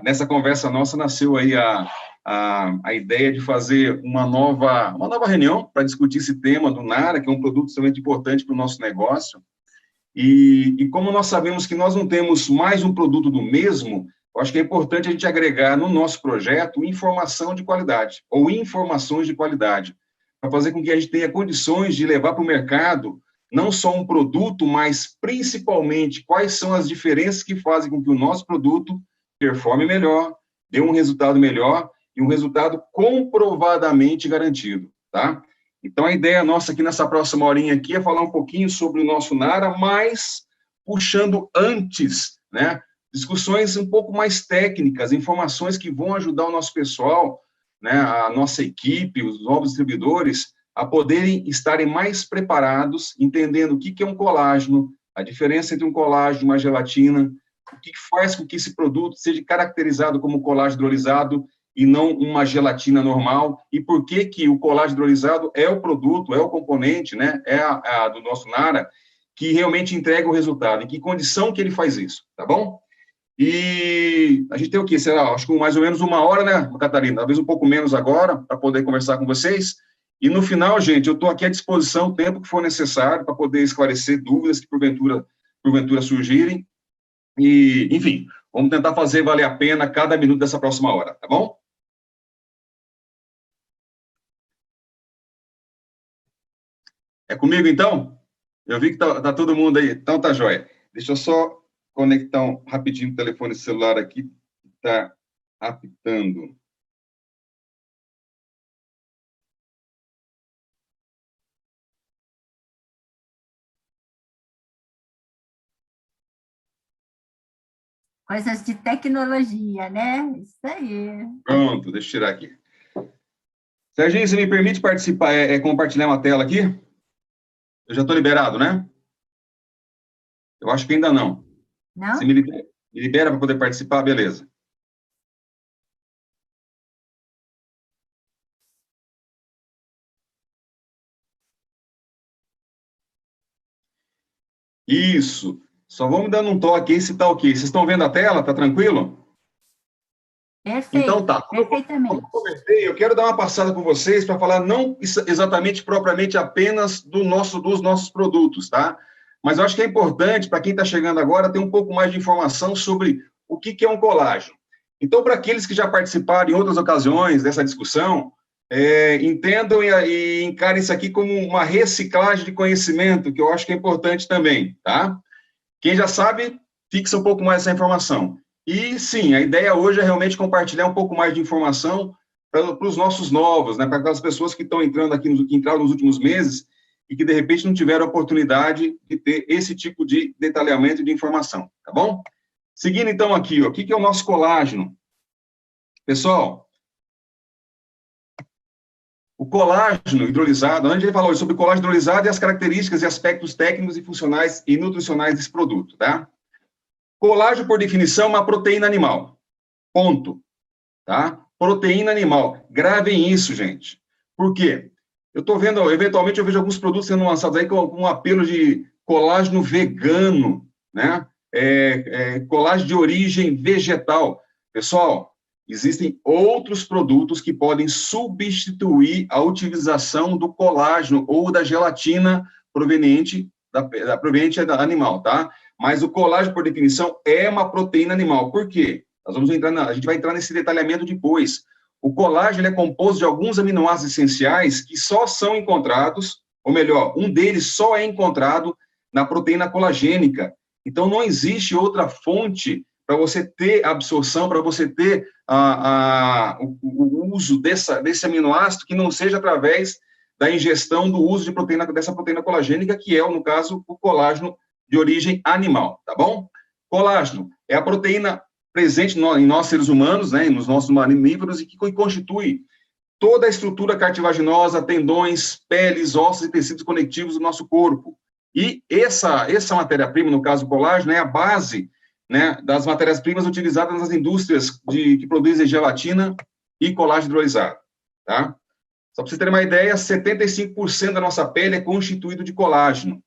nessa conversa nossa nasceu aí a ideia de fazer uma nova reunião para discutir esse tema do Nara, que é um produto extremamente importante para o nosso negócio. E como nós sabemos que nós não temos mais um produto do mesmo, eu acho que é importante a gente agregar no nosso projeto informação de qualidade, ou informações de qualidade, para fazer com que a gente tenha condições de levar para o mercado não só um produto, mas principalmente quais são as diferenças que fazem com que o nosso produto performe melhor, dê um resultado melhor e um resultado comprovadamente garantido, tá? Então, a ideia nossa aqui nessa próxima horinha aqui é falar um pouquinho sobre o nosso Nara, mas puxando antes, né, discussões um pouco mais técnicas, informações que vão ajudar o nosso pessoal, né, a nossa equipe, os novos distribuidores, a poderem estarem mais preparados, entendendo o que é um colágeno, a diferença entre um colágeno e uma gelatina, o que faz com que esse produto seja caracterizado como colágeno hidrolisado e não uma gelatina normal, e por que o colágeno hidrolisado é o produto, é o componente, né, é a do nosso Nara, que realmente entrega o resultado, em que condição que ele faz isso, tá bom? E a gente tem o quê? Sei lá, acho que mais ou menos uma hora, né, Catarina? Talvez um pouco menos agora, para poder conversar com vocês. E no final, gente, eu estou aqui à disposição o tempo que for necessário para poder esclarecer dúvidas que porventura surgirem. E, enfim, vamos tentar fazer valer a pena cada minuto dessa próxima hora, tá bom? É comigo, então? Eu vi que tá todo mundo aí. Então, tá jóia. Deixa eu só conectar rapidinho o telefone celular aqui, que está apitando. Coisas de tecnologia, né? Isso aí. Pronto, deixa eu tirar aqui. Serginho, você me permite participar, compartilhar uma tela aqui? Eu já estou liberado, né? Eu acho que ainda não. Não? Você me libera para poder participar? Beleza. Isso. Só vamos dando um toque aí se está ok. Vocês estão vendo a tela? Tá tranquilo? Perfeito, Então tá. perfeitamente. Como eu comentei, eu quero dar uma passada com vocês para falar não exatamente propriamente apenas dos nossos produtos, tá? Mas eu acho que é importante para quem está chegando agora ter um pouco mais de informação sobre o que é um colágeno. Então, para aqueles que já participaram em outras ocasiões dessa discussão, entendam e encarem isso aqui como uma reciclagem de conhecimento, que eu acho que é importante também, tá? Quem já sabe, fixa um pouco mais essa informação. E, sim, a ideia hoje é realmente compartilhar um pouco mais de informação para os nossos novos, né, para aquelas pessoas que estão entrando aqui, que entraram nos últimos meses e que, de repente, não tiveram a oportunidade de ter esse tipo de detalhamento de informação, tá bom? Seguindo, então, aqui, ó, o que é o nosso colágeno? Pessoal, o colágeno hidrolisado, antes ele falou sobre o colágeno hidrolisado e as características e aspectos técnicos e funcionais e nutricionais desse produto, tá? Colágeno, por definição, é uma proteína animal. Ponto. Tá? Proteína animal. Gravem isso, gente. Por quê? Eu estou vendo, eventualmente, eu vejo alguns produtos sendo lançados aí com um apelo de colágeno vegano, né? Colágeno de origem vegetal. Pessoal, existem outros produtos que podem substituir a utilização do colágeno ou da gelatina proveniente da animal, tá? Mas o colágeno, por definição, é uma proteína animal. Por quê? A gente vai entrar nesse detalhamento depois. O colágeno é composto de alguns aminoácidos essenciais que só são encontrados, ou melhor, um deles só é encontrado na proteína colagênica. Então, não existe outra fonte para você ter absorção, para você ter o uso desse aminoácido que não seja através da ingestão do uso dessa proteína colagênica, que é, no caso, o colágeno de origem animal, tá bom? Colágeno é a proteína presente em nós seres humanos, né, nos nossos mamíferos, e que constitui toda a estrutura cartilaginosa, tendões, peles, ossos e tecidos conectivos do nosso corpo. E essa matéria-prima, no caso do colágeno, é a base, né, das matérias-primas utilizadas nas indústrias que produzem gelatina e colágeno hidrolisado, tá? Só para vocês terem uma ideia, 75% da nossa pele é constituído de colágeno.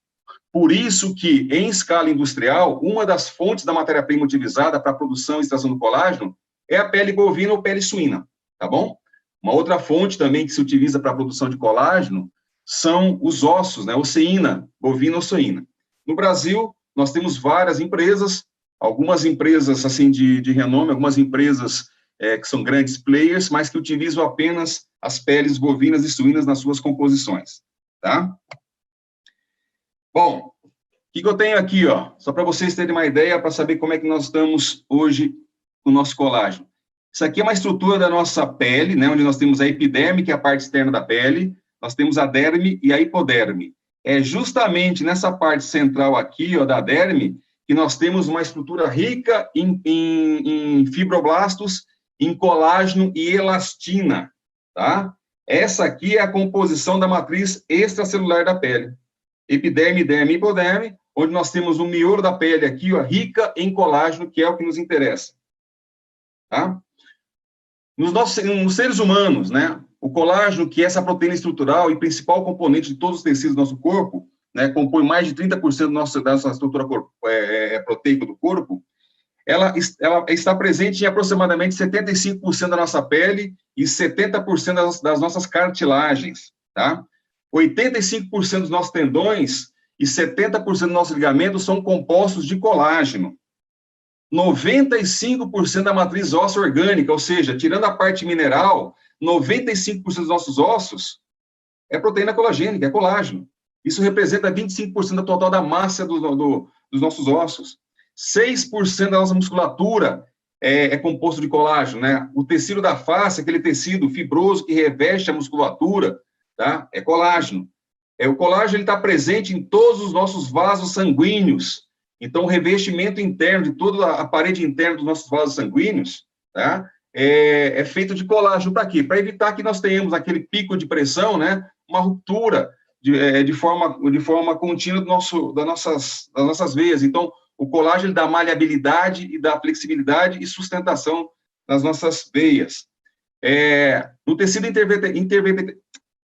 Por isso que, em escala industrial, uma das fontes da matéria-prima utilizada para a produção e extração do colágeno é a pele bovina ou pele suína, tá bom? Uma outra fonte também que se utiliza para a produção de colágeno são os ossos, né, oceína, bovina ou suína. No Brasil, nós temos várias empresas, algumas empresas assim de renome, algumas empresas que são grandes players, mas que utilizam apenas as peles bovinas e suínas nas suas composições, tá? Bom, o que eu tenho aqui, ó, só para vocês terem uma ideia, para saber como é que nós estamos hoje com o nosso colágeno. Isso aqui é uma estrutura da nossa pele, né, onde nós temos a epiderme, que é a parte externa da pele, nós temos a derme e a hipoderme. É justamente nessa parte central aqui, ó, da derme, que nós temos uma estrutura rica em fibroblastos, em colágeno e elastina, tá? Essa aqui é a composição da matriz extracelular da pele. Epiderme, derme e hipoderme, onde nós temos o miolo da pele aqui, ó, rica em colágeno, que é o que nos interessa, tá? Nos seres humanos, né, o colágeno, que é essa proteína estrutural e principal componente de todos os tecidos do nosso corpo, né, compõe mais de 30% da nossa estrutura proteica do corpo, ela está presente em aproximadamente 75% da nossa pele e 70% das nossas cartilagens, tá? 85% dos nossos tendões e 70% dos nossos ligamentos são compostos de colágeno. 95% da matriz óssea orgânica, ou seja, tirando a parte mineral, 95% dos nossos ossos é proteína colagênica, é colágeno. Isso representa 25% da total da massa dos nossos ossos. 6% da nossa musculatura é composto de colágeno, né? O tecido da face, aquele tecido fibroso que reveste a musculatura, tá? É colágeno. O colágeno está presente em todos os nossos vasos sanguíneos. Então, o revestimento interno de toda a parede interna dos nossos vasos sanguíneos, tá? É feito de colágeno. Para quê? Para evitar que nós tenhamos aquele pico de pressão, né? Uma ruptura de forma contínua das nossas veias. Então, o colágeno dá maleabilidade e dá flexibilidade e sustentação nas nossas veias. No tecido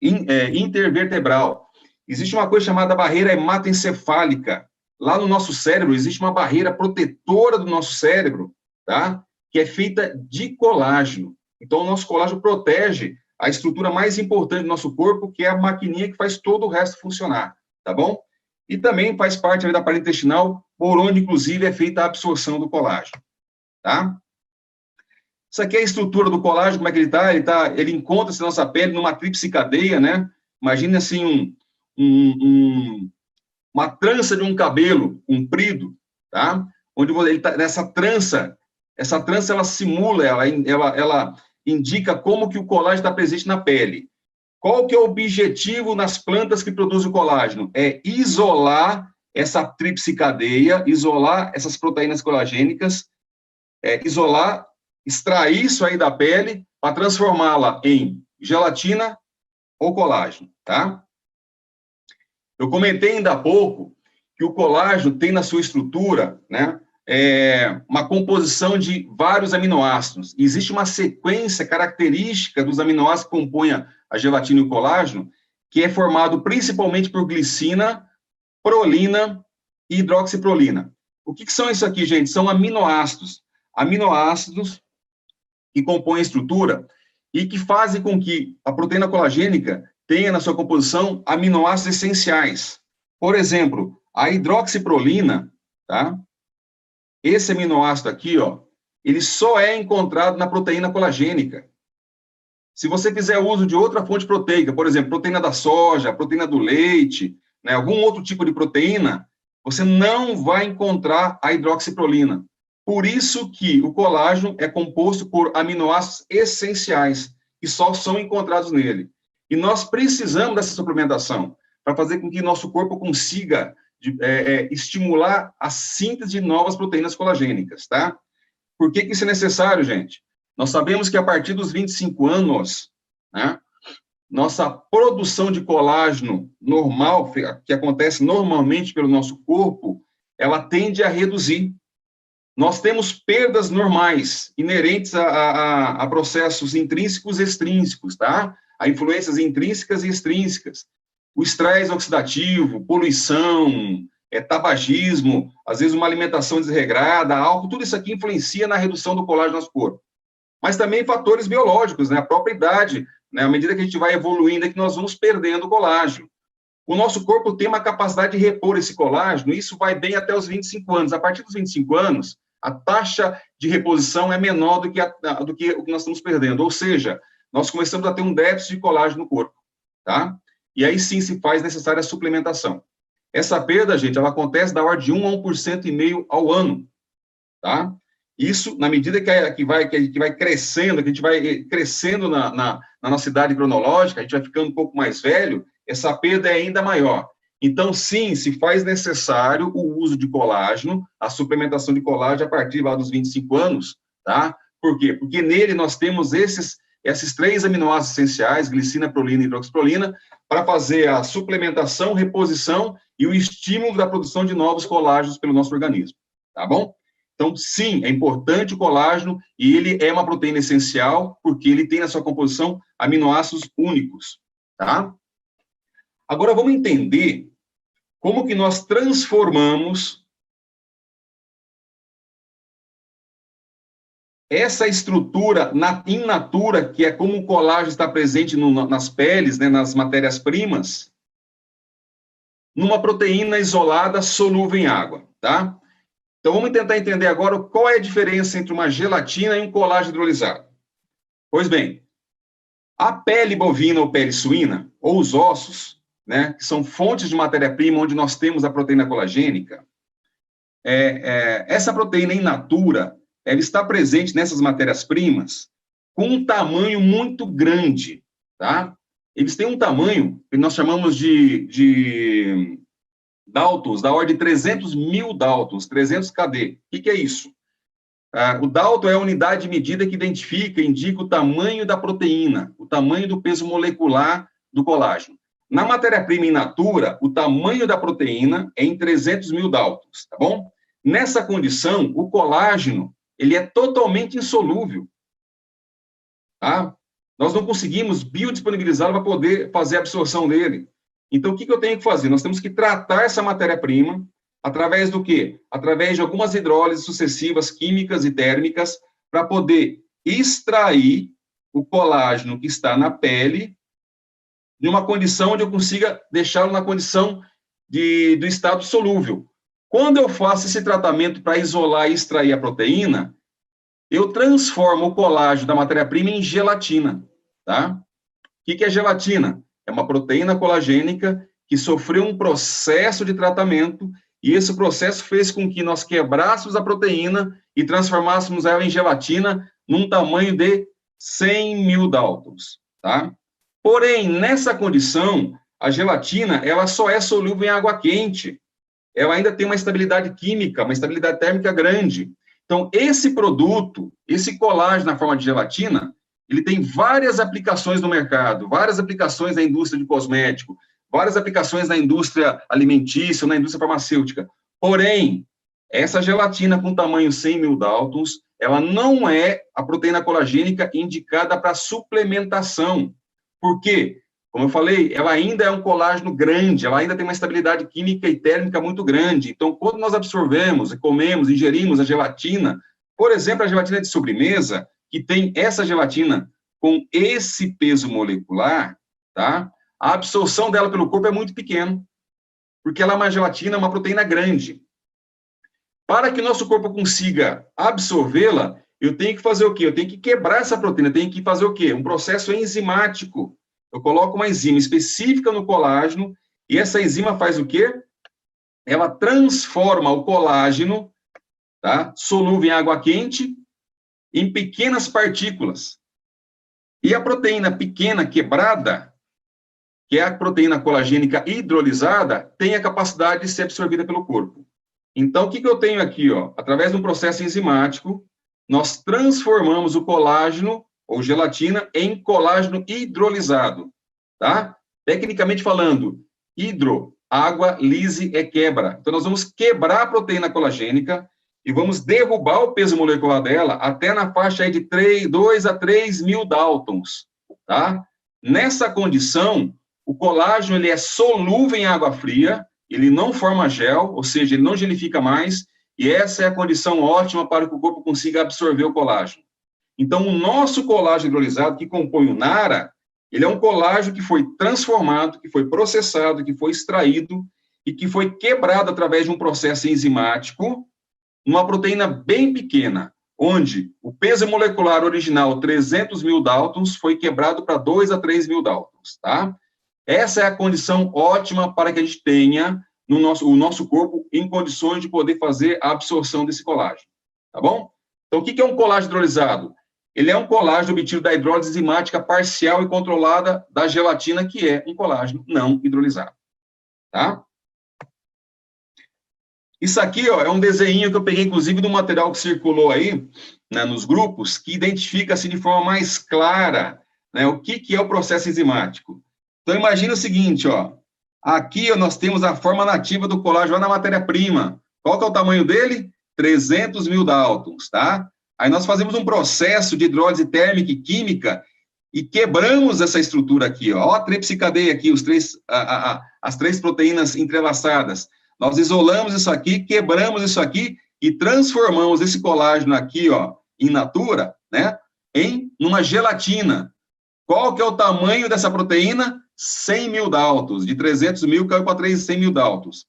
intervertebral, existe uma coisa chamada barreira hematoencefálica. Lá no nosso cérebro, existe uma barreira protetora do nosso cérebro, tá? Que é feita de colágeno. Então, o nosso colágeno protege a estrutura mais importante do nosso corpo, que é a maquininha que faz todo o resto funcionar, tá bom? E também faz parte da parede intestinal, por onde, inclusive, é feita a absorção do colágeno, tá? Isso aqui é a estrutura do colágeno, como é que ele está? Ele encontra-se na nossa pele numa tríplice cadeia, né? Imagine, assim, uma trança de um cabelo comprido, tá? Onde ele tá nessa trança, essa trança ela simula, ela indica como que o colágeno está presente na pele. Qual que é o objetivo nas plantas que produzem o colágeno? É isolar essa tríplice cadeia, isolar essas proteínas colagênicas, extrair isso aí da pele para transformá-la em gelatina ou colágeno, tá? Eu comentei ainda há pouco que o colágeno tem na sua estrutura, né, uma composição de vários aminoácidos. Existe uma sequência característica dos aminoácidos que compõem a gelatina e o colágeno, que é formado principalmente por glicina, prolina e hidroxiprolina. O que são isso aqui, gente? São aminoácidos. Aminoácidos que compõem a estrutura e que fazem com que a proteína colagênica tenha na sua composição aminoácidos essenciais. Por exemplo, a hidroxiprolina, tá? Esse aminoácido aqui, ó, ele só é encontrado na proteína colagênica. Se você fizer uso de outra fonte proteica, por exemplo, proteína da soja, proteína do leite, né, algum outro tipo de proteína, você não vai encontrar a hidroxiprolina. Por isso que o colágeno é composto por aminoácidos essenciais, que só são encontrados nele. E nós precisamos dessa suplementação para fazer com que nosso corpo consiga estimular a síntese de novas proteínas colagênicas, tá? Por que isso é necessário, gente? Nós sabemos que a partir dos 25 anos, né, nossa produção de colágeno normal, que acontece normalmente pelo nosso corpo, ela tende a reduzir. Nós temos perdas normais, inerentes a processos intrínsecos e extrínsecos, tá? A influências intrínsecas e extrínsecas. O estresse oxidativo, poluição, tabagismo, às vezes uma alimentação desregrada, álcool, tudo isso aqui influencia na redução do colágeno no nosso corpo. mas também fatores biológicos, né? A própria idade, né? À medida que a gente vai evoluindo, é que nós vamos perdendo colágeno. O nosso corpo tem uma capacidade de repor esse colágeno, e isso vai bem até os 25 anos. A partir dos 25 anos, a taxa de reposição é menor do que o que nós estamos perdendo, ou seja, nós começamos a ter um déficit de colágeno no corpo, tá? E aí sim se faz necessária a suplementação. Essa perda, gente, ela acontece da ordem de 1 a 1,5% ao ano, tá? Isso, na medida que a gente vai crescendo, que a gente vai crescendo na nossa idade cronológica, a gente vai ficando um pouco mais velho, essa perda é ainda maior. Então, sim, se faz necessário o uso de colágeno, a suplementação de colágeno a partir lá dos 25 anos, tá? Por quê? Porque nele nós temos esses 3 aminoácidos essenciais, glicina, prolina e hidroxiprolina, para fazer a suplementação, reposição e o estímulo da produção de novos colágenos pelo nosso organismo, tá bom? Então, sim, é importante o colágeno e ele é uma proteína essencial porque ele tem na sua composição aminoácidos únicos, tá? Agora, vamos entender como que nós transformamos essa estrutura in natura, que é como o colágeno está presente nas peles, né, nas matérias-primas, numa proteína isolada solúvel em água, tá? Então, vamos tentar entender agora qual é a diferença entre uma gelatina e um colágeno hidrolisado. Pois bem, a pele bovina ou pele suína, ou os ossos, né, que são fontes de matéria-prima onde nós temos a proteína colagênica, essa proteína in natura, ela está presente nessas matérias-primas com um tamanho muito grande, tá? Eles têm um tamanho que nós chamamos de Daltons, da ordem de 300 mil Daltons, 300 kD. O que é isso? O Dalton é a unidade de medida que indica o tamanho da proteína, o tamanho do peso molecular do colágeno. Na matéria-prima in natura, o tamanho da proteína é em 300 mil Daltons, tá bom? Nessa condição, o colágeno, ele é totalmente insolúvel, tá? Nós não conseguimos biodisponibilizá-lo para poder fazer a absorção dele. Então, o que eu tenho que fazer? Nós temos que tratar essa matéria-prima através do quê? Através de algumas hidrólises sucessivas, químicas e térmicas, para poder extrair o colágeno que está na pele de uma condição onde eu consiga deixá-lo na condição do estado solúvel. Quando eu faço esse tratamento para isolar e extrair a proteína, eu transformo o colágeno da matéria-prima em gelatina, tá? O que é gelatina? É uma proteína colagênica que sofreu um processo de tratamento e esse processo fez com que nós quebrássemos a proteína e transformássemos ela em gelatina num tamanho de 100 mil Daltons, tá? Porém, nessa condição, a gelatina, ela só é solúvel em água quente. Ela ainda tem uma estabilidade química, uma estabilidade térmica grande. Então, esse produto, esse colágeno na forma de gelatina, ele tem várias aplicações no mercado, várias aplicações na indústria de cosmético, várias aplicações na indústria alimentícia, na indústria farmacêutica. Porém, essa gelatina com tamanho 100 mil Daltons, ela não é a proteína colagênica indicada para suplementação. Por quê? Como eu falei, ela ainda é um colágeno grande, ela ainda tem uma estabilidade química e térmica muito grande. Então, quando nós absorvemos, comemos, ingerimos a gelatina, por exemplo, a gelatina de sobremesa, que tem essa gelatina com esse peso molecular, tá? A absorção dela pelo corpo é muito pequena, porque ela é uma gelatina, uma proteína grande. Para que nosso corpo consiga absorvê-la, eu tenho que fazer o quê? Eu tenho que quebrar essa proteína, eu tenho que fazer o quê? Um processo enzimático. Eu coloco uma enzima específica no colágeno, e essa enzima faz o quê? Ela transforma o colágeno, tá? Solúvel em água quente, em pequenas partículas. E a proteína pequena quebrada, que é a proteína colagênica hidrolisada, tem a capacidade de ser absorvida pelo corpo. Então, o que eu tenho aqui? Ó? Através de um processo enzimático, nós transformamos o colágeno, ou gelatina, em colágeno hidrolisado, tá? Tecnicamente falando, hidro, água, lise é quebra. Então, nós vamos quebrar a proteína colagênica e vamos derrubar o peso molecular dela até na faixa aí de 2 a 3 mil Daltons, tá? Nessa condição, o colágeno ele é solúvel em água fria, ele não forma gel, ou seja, ele não gelifica mais, e essa é a condição ótima para que o corpo consiga absorver o colágeno. Então, o nosso colágeno hidrolisado, que compõe o NARA, ele é um colágeno que foi transformado, que foi processado, que foi extraído e que foi quebrado através de um processo enzimático numa proteína bem pequena, onde o peso molecular original, 300 mil Daltons, foi quebrado para 2 a 3 mil Daltons, tá? Essa é a condição ótima para que a gente tenha o nosso corpo em condições de poder fazer a absorção desse colágeno, tá bom? Então, o que é um colágeno hidrolisado? Ele é um colágeno obtido da hidrólise enzimática parcial e controlada da gelatina, que é um colágeno não hidrolisado, tá? Isso aqui, ó, é um desenho que eu peguei, inclusive, do material que circulou aí, né, nos grupos, que identifica, assim, de forma mais clara, né, o que é o processo enzimático. Então, imagina o seguinte, ó, aqui ó, nós temos a forma nativa do colágeno na matéria-prima. Qual que é o tamanho dele? 300 mil Daltons, tá? Aí nós fazemos um processo de hidrólise térmica e química e quebramos essa estrutura aqui, ó, a tríplice cadeia aqui, as três proteínas entrelaçadas. Nós isolamos isso aqui, quebramos isso aqui e transformamos esse colágeno aqui, ó, in natura, né, em uma gelatina. Qual que é o tamanho dessa proteína? 100 mil Daltons. De 300 mil caiu para 100 mil Daltons.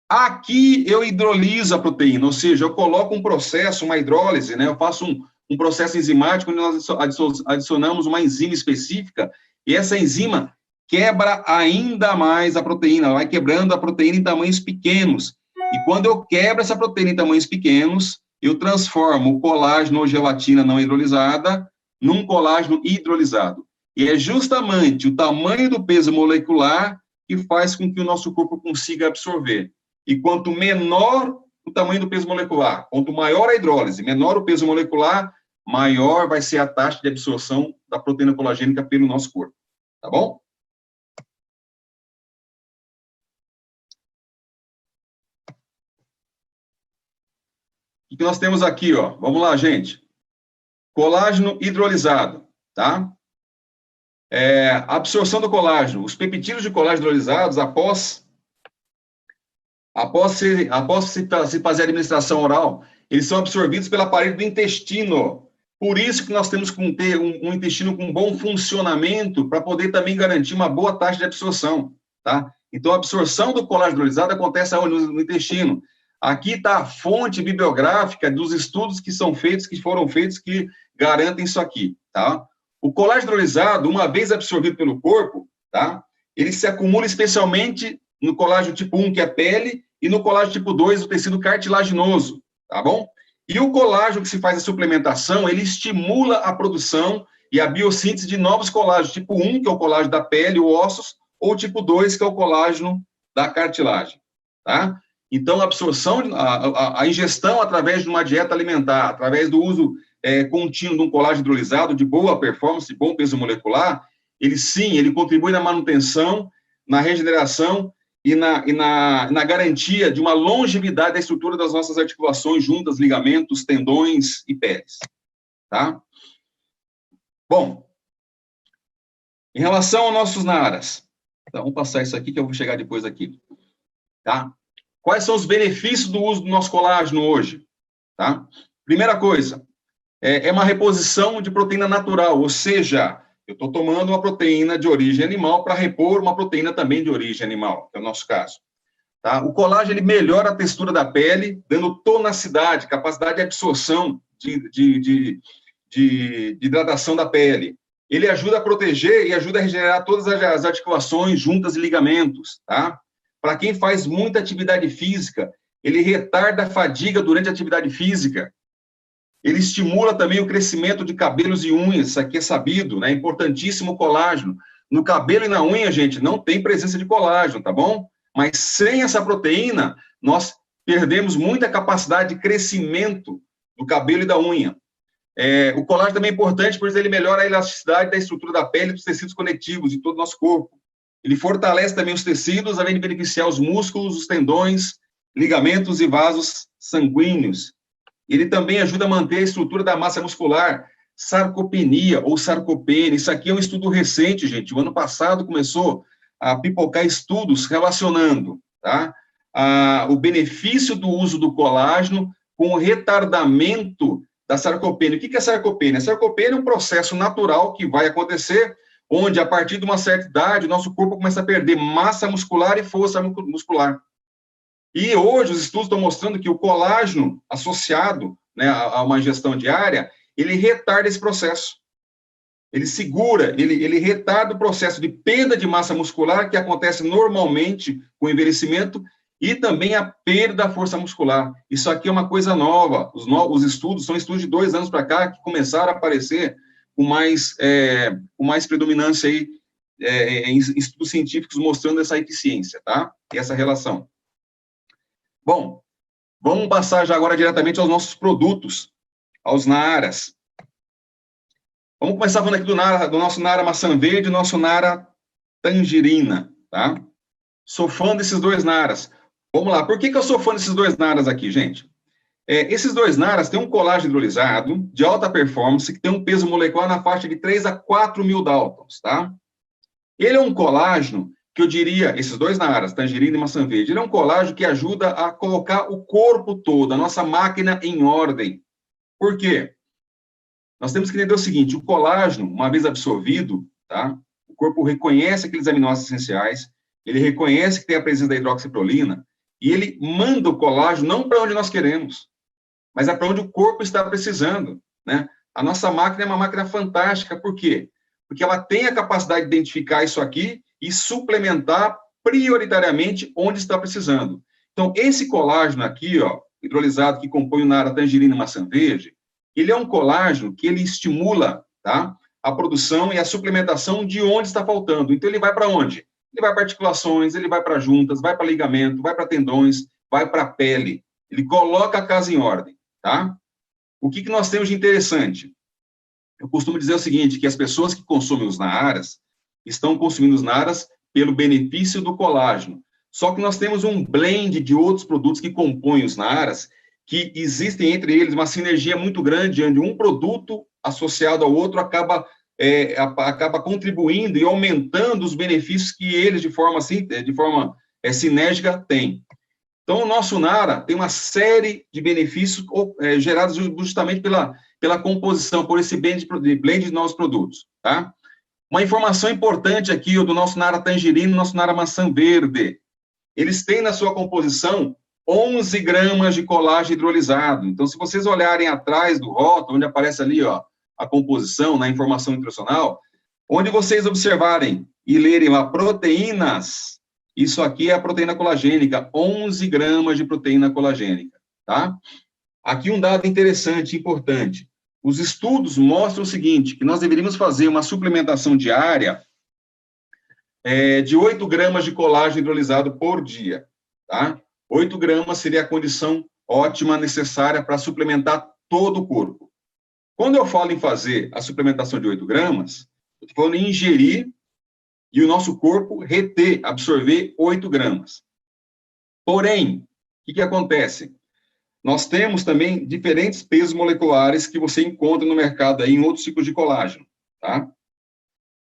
Aqui eu hidroliso a proteína, ou seja, eu coloco um processo, uma hidrólise, né, eu faço um processo enzimático onde nós adicionamos uma enzima específica e essa enzima quebra ainda mais a proteína, vai quebrando a proteína em tamanhos pequenos. E quando eu quebro essa proteína em tamanhos pequenos, eu transformo o colágeno ou gelatina não hidrolisada num colágeno hidrolisado. E é justamente o tamanho do peso molecular que faz com que o nosso corpo consiga absorver. E quanto menor o tamanho do peso molecular, quanto maior a hidrólise, menor o peso molecular, maior vai ser a taxa de absorção da proteína colagênica pelo nosso corpo. Tá bom? O que nós temos aqui, ó? Vamos lá, gente. Colágeno hidrolisado, tá? Absorção do colágeno. Os peptídeos de colágeno hidrolisados, após se fazer a administração oral, eles são absorvidos pela parede do intestino. Por isso que nós temos que ter um intestino com bom funcionamento para poder também garantir uma boa taxa de absorção, tá? Então, a absorção do colágeno hidrolisado acontece no intestino. Aqui está a fonte bibliográfica dos estudos que foram feitos, que garantem isso aqui, tá? O colágeno hidrolisado, uma vez absorvido pelo corpo, tá? Ele se acumula especialmente no colágeno tipo 1, que é a pele, e no colágeno tipo 2, o tecido cartilaginoso, tá bom? E o colágeno que se faz a suplementação, ele estimula a produção e a biossíntese de novos colágenos, tipo 1, que é o colágeno da pele, os ossos, ou tipo 2, que é o colágeno da cartilagem, tá? Então, a absorção, a ingestão através de uma dieta alimentar, através do uso contínuo de um colágeno hidrolisado de boa performance, de bom peso molecular, ele contribui na manutenção, na regeneração e na garantia de uma longevidade da estrutura das nossas articulações, juntas, ligamentos, tendões e peles, tá? Bom, em relação aos nossos NARAs, então, vamos passar isso aqui que eu vou chegar depois aqui, tá? Quais são os benefícios do uso do nosso colágeno hoje, tá? Primeira coisa, é uma reposição de proteína natural, ou seja, eu estou tomando uma proteína de origem animal para repor uma proteína também de origem animal, que é o nosso caso. Tá? O colágeno ele melhora a textura da pele, dando tonacidade, capacidade de absorção, de hidratação da pele. Ele ajuda a proteger e ajuda a regenerar todas as articulações, juntas e ligamentos. Tá? Para quem faz muita atividade física, ele retarda a fadiga durante a atividade física. Ele estimula também o crescimento de cabelos e unhas, isso aqui é sabido, né? Importantíssimo o colágeno. No cabelo e na unha, gente, não tem presença de colágeno, tá bom? Mas sem essa proteína, nós perdemos muita capacidade de crescimento do cabelo e da unha. O colágeno também é importante, porque ele melhora a elasticidade da estrutura da pele e dos tecidos conectivos de todo o nosso corpo. Ele fortalece também os tecidos, além de beneficiar os músculos, os tendões, ligamentos e vasos sanguíneos. Ele também ajuda a manter a estrutura da massa muscular, sarcopenia ou sarcopenia. Isso aqui é um estudo recente, gente. O ano passado começou a pipocar estudos relacionando, tá, o benefício do uso do colágeno com o retardamento da sarcopenia. O que é sarcopenia? A sarcopenia é um processo natural que vai acontecer, onde, a partir de uma certa idade, o nosso corpo começa a perder massa muscular e força muscular. E hoje os estudos estão mostrando que o colágeno associado, né, a uma ingestão diária, ele retarda esse processo. Ele segura, ele retarda o processo de perda de massa muscular que acontece normalmente com o envelhecimento e também a perda da força muscular. Isso aqui é uma coisa nova. Os estudos são estudos de 2 anos para cá que começaram a aparecer com mais predominância aí, em estudos científicos mostrando essa eficiência, tá? E essa relação. Bom, vamos passar já agora diretamente aos nossos produtos, aos Naaras. Vamos começar falando aqui do nosso Naara maçã verde e nosso Naara tangerina, tá? Sou fã desses 2 Naaras. Vamos lá, por que eu sou fã desses 2 Naaras aqui, gente? Esses 2 Naaras têm um colágeno hidrolisado de alta performance, que tem um peso molecular na faixa de 3 a 4 mil Daltons, tá? Ele é um colágeno que eu diria, esses 2 Naaras, tangerina e maçã verde, ele é um colágeno que ajuda a colocar o corpo todo, a nossa máquina em ordem. Por quê? Nós temos que entender o seguinte, o colágeno, uma vez absorvido, tá? O corpo reconhece aqueles aminoácidos essenciais, ele reconhece que tem a presença da hidroxiprolina, e ele manda o colágeno não para onde nós queremos, mas é para onde o corpo está precisando, né? A nossa máquina é uma máquina fantástica, por quê? Porque ela tem a capacidade de identificar isso aqui e suplementar prioritariamente onde está precisando. Então, esse colágeno aqui, ó, hidrolisado, que compõe o Naara tangerina e maçã verde, ele é um colágeno que ele estimula, tá, a produção e a suplementação de onde está faltando. Então, ele vai para onde? Ele vai para articulações, ele vai para juntas, vai para ligamento, vai para tendões, vai para a pele. Ele coloca a casa em ordem, tá? O que nós temos de interessante? Eu costumo dizer o seguinte, que as pessoas que consomem os Naaras estão consumindo os Naaras pelo benefício do colágeno. Só que nós temos um blend de outros produtos que compõem os Naaras, que existem entre eles uma sinergia muito grande, onde um produto associado ao outro acaba contribuindo e aumentando os benefícios que eles, de forma sinérgica, têm. Então, o nosso Naara tem uma série de benefícios gerados justamente pela composição, por esse blend de novos produtos, tá? Uma informação importante aqui, do nosso Naara tangerina e nosso Naara maçã verde. Eles têm na sua composição 11 gramas de colágeno hidrolisado. Então, se vocês olharem atrás do rótulo, onde aparece ali, ó, a composição, na informação nutricional, onde vocês observarem e lerem lá proteínas, isso aqui é a proteína colagênica, 11 gramas de proteína colagênica, tá? Aqui um dado interessante, importante. Os estudos mostram o seguinte, que nós deveríamos fazer uma suplementação diária de 8 gramas de colágeno hidrolisado por dia, tá? 8 gramas seria a condição ótima necessária para suplementar todo o corpo. Quando eu falo em fazer a suplementação de 8 gramas, eu estou falando em ingerir e o nosso corpo reter, absorver 8 gramas. Porém, o que acontece? Nós temos também diferentes pesos moleculares que você encontra no mercado aí em outros tipos de colágeno, tá?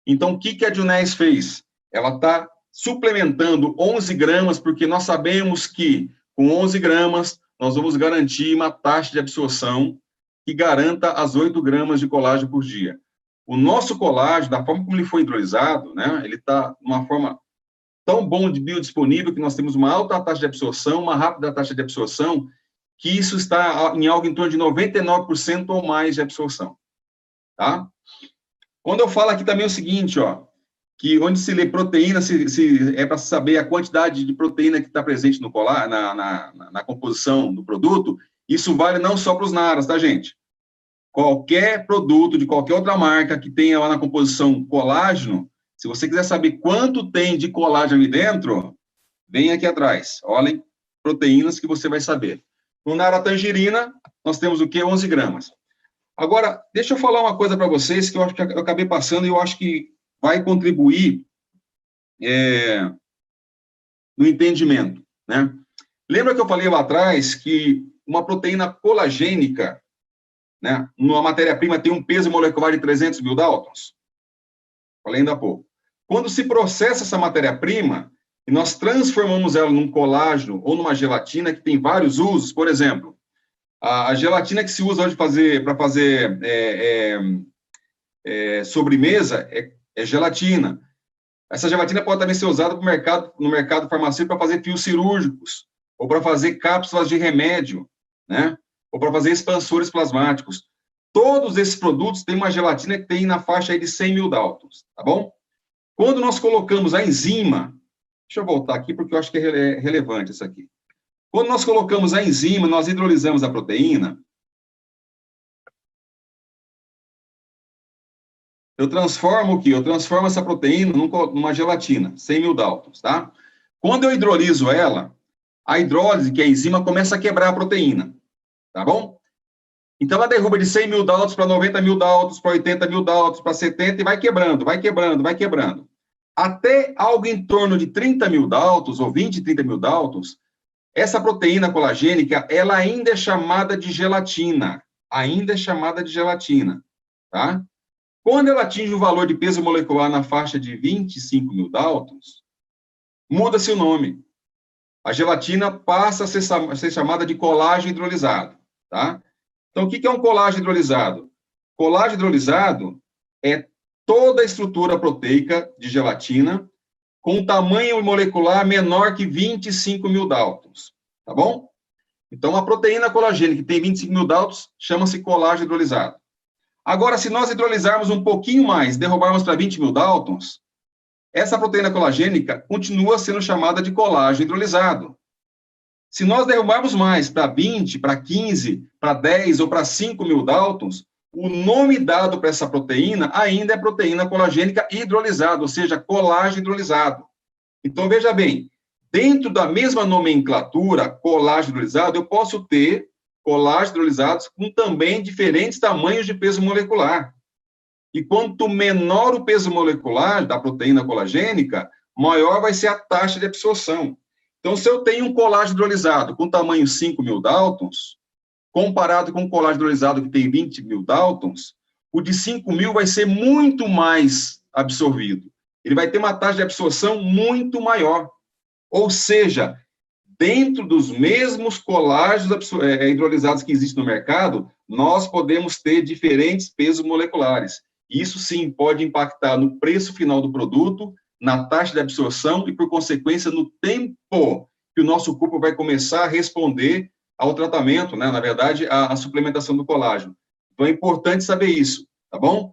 Então, o que a Junés fez? Ela está suplementando 11 gramas, porque nós sabemos que com 11 gramas nós vamos garantir uma taxa de absorção que garanta as 8 gramas de colágeno por dia. O nosso colágeno, da forma como ele foi hidrolisado, né, ele está de uma forma tão bom de biodisponível que nós temos uma alta taxa de absorção, uma rápida taxa de absorção, que isso está em algo em torno de 99% ou mais de absorção, tá? Quando eu falo aqui também o seguinte, ó, que onde se lê proteína, é para saber a quantidade de proteína que está presente no na composição do produto, isso vale não só para os Naaras, tá, gente? Qualquer produto de qualquer outra marca que tenha lá na composição colágeno, se você quiser saber quanto tem de colágeno ali dentro, vem aqui atrás, olhem, proteínas que você vai saber. No Naara tangerina, nós temos o quê? 11 gramas. Agora, deixa eu falar uma coisa para vocês que eu acho que eu acabei passando e eu acho que vai contribuir no entendimento, né? Lembra que eu falei lá atrás que uma proteína colagênica, né, numa matéria-prima tem um peso molecular de 300 mil Daltons? Falei ainda há pouco. Quando se processa essa matéria-prima e nós transformamos ela num colágeno ou numa gelatina que tem vários usos, por exemplo, A gelatina que se usa hoje para fazer sobremesa é gelatina. Essa gelatina pode também ser usada no mercado farmacêutico para fazer fios cirúrgicos, ou para fazer cápsulas de remédio, né? Ou para fazer expansores plasmáticos. Todos esses produtos têm uma gelatina que tem na faixa aí de 100 mil Daltons, tá bom? Quando nós colocamos a enzima, deixa eu voltar aqui porque eu acho que é relevante isso aqui. Quando nós colocamos a enzima, nós hidrolisamos a proteína, eu transformo o quê? Eu transformo essa proteína numa gelatina, 100 mil Daltons, tá? Quando eu hidroliso ela, a hidrólise, que é a enzima, começa a quebrar a proteína, tá bom? Então, ela derruba de 100 mil Daltons para 90 mil Daltons, para 80 mil Daltons, para 70, e vai quebrando, vai quebrando, vai quebrando. Até algo em torno de 30 mil Daltons, ou 20, 30 mil Daltons, essa proteína colagênica, ela ainda é chamada de gelatina. Ainda é chamada de gelatina, tá? Quando ela atinge o valor de peso molecular na faixa de 25 mil Daltons, muda-se o nome. A gelatina passa a ser chamada de colágeno hidrolisado, tá? Então, o que é um colágeno hidrolisado? Colágeno hidrolisado é toda a estrutura proteica de gelatina com tamanho molecular menor que 25 mil Daltons, tá bom? Então, a proteína colagênica que tem 25 mil Daltons chama-se colágeno hidrolisado. Agora, se nós hidrolisarmos um pouquinho mais, derrubarmos para 20 mil Daltons, essa proteína colagênica continua sendo chamada de colágeno hidrolisado. Se nós derrubarmos mais para 20, para 15, para 10 ou para 5 mil Daltons, o nome dado para essa proteína ainda é proteína colagênica hidrolisada, ou seja, colágeno hidrolisado. Então, veja bem, dentro da mesma nomenclatura, colágeno hidrolisado, eu posso ter colágenos hidrolisados com também diferentes tamanhos de peso molecular. E quanto menor o peso molecular da proteína colagênica, maior vai ser a taxa de absorção. Então, se eu tenho um colágeno hidrolisado com tamanho 5 mil Daltons, comparado com um colágeno hidrolisado que tem 20 mil Daltons, o de 5 mil vai ser muito mais absorvido. Ele vai ter uma taxa de absorção muito maior. Ou seja, dentro dos mesmos colágenos hidrolisados que existem no mercado, nós podemos ter diferentes pesos moleculares. Isso, sim, pode impactar no preço final do produto, na taxa de absorção e, por consequência, no tempo que o nosso corpo vai começar a responder ao tratamento, né? Na verdade, a suplementação do colágeno. Então, é importante saber isso, tá bom?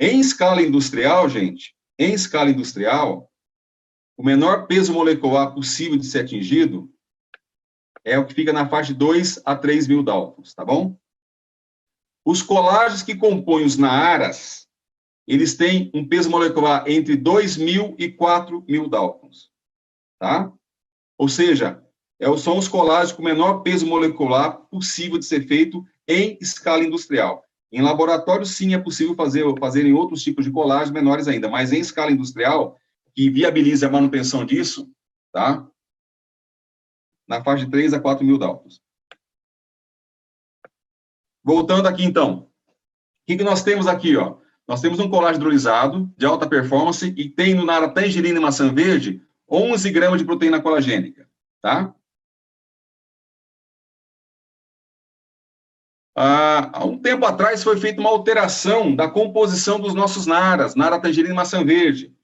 Em escala industrial, gente, em escala industrial, o menor peso molecular possível de ser atingido é o que fica na faixa de 2 a 3 mil Daltons, tá bom? Os colágenos que compõem os naaras, eles têm um peso molecular entre 2.000 e 4.000 Daltons, tá? Ou seja, são os colágenos com o menor peso molecular possível de ser feito em escala industrial. Em laboratório, sim, é possível fazerem outros tipos de colágenos menores ainda, mas em escala industrial, que viabiliza a manutenção disso, tá? Na faixa de 3 a 4.000 Daltons. Voltando aqui, então. O que nós temos aqui, ó? Nós temos um colágeno hidrolisado de alta performance e tem no nara tangerina e maçã verde 11 gramas de proteína colagênica, tá? Há um tempo atrás foi feita uma alteração da composição dos nossos naras, nara tangerina e maçã verde.